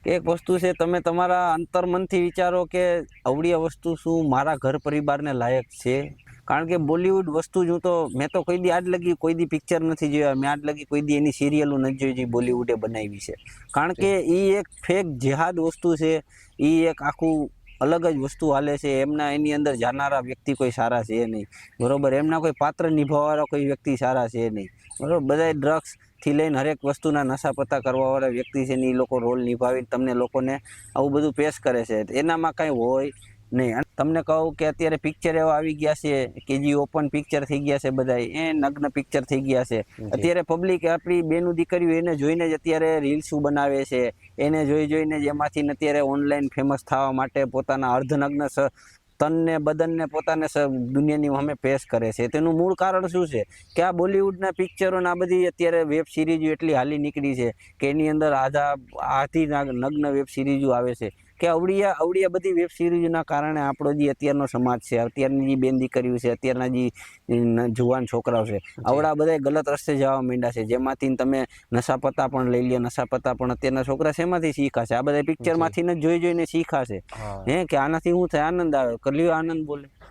એક વસ્તુ છે, તમે તમારા અંતર્મનથી વિચારો કે અવળી આ વસ્તુ શું મારા ઘર પરિવારને લાયક છે? કારણ કે બોલિવૂડ વસ્તુ જ મેં તો કોઈ દી આજ લગી કોઈ દી પિક્ચર નથી જોયા, મેં આજ લગી કોઈ દી એની સિરિયલો નથી જોઈ જે બોલિવૂડે બનાવી છે. કારણ કે એ એક ફેક જેહાદ વસ્તુ છે, એ એક આખું અલગ જ વસ્તુ હાલે છે. એની અંદર જાનારા વ્યક્તિ કોઈ સારા છે નહીં, બરોબર? એમના કોઈ પાત્ર નિભાવવાળા કોઈ વ્યક્તિ સારા છે નહીં, બરોબર? બધા ડ્રગ્સ થી લઈને હરેક વસ્તુના નશા પતા કરવાવાળા વ્યક્તિ છે ને એ લોકો રોલ નિભાવીને તમને લોકોને આવું બધું પેશ કરે છે. એનામાં કાંઈ હોય નહીં. અને તમને કહું કે અત્યારે પિક્ચર એવા આવી ગયા છે કે જે ઓપન પિક્ચર થઈ ગયા છે, બધા એ નગ્ન પિક્ચર થઈ ગયા છે. અત્યારે પબ્લિક આપણી બેનું દીકરીઓ એને જોઈને જ અત્યારે રીલ્સો બનાવે છે, એને જોઈને જ એમાંથી અત્યારે ઓનલાઈન ફેમસ થવા માટે પોતાના અર્ધનગ્ન તનને બદનને પોતાને દુનિયાની સામે પેશ કરે છે. તેનું મૂળ કારણ શું છે કે આ બોલિવૂડના પિક્ચરો ને આ બધી અત્યારે વેબ સિરીઝો એટલી હાલી નીકળી છે કે એની અંદર આધી નગ્ન વેબ સિરીઝો આવે છે કે અવળિયા બધી વેબ સિરીઝોના કારણે આપણો જે અત્યારનો સમાજ છે, અત્યારની જે બેન દીકરીઓ છે, અત્યારના જે જુવાન છોકરાઓ છે, આવડા બધા ગલત રસ્તે જવા માંડ્યા છે. જેમાંથી તમે નશાપતા પણ લઈ લ્યો, નશાપતા પણ અત્યારના છોકરા શેમાંથી શીખાશે? આ બધા પિક્ચરમાંથી જોઈને શીખાશે. કે આનાથી શું થાય? આનંદ આવે. કલ્યો આનંદ બોલે.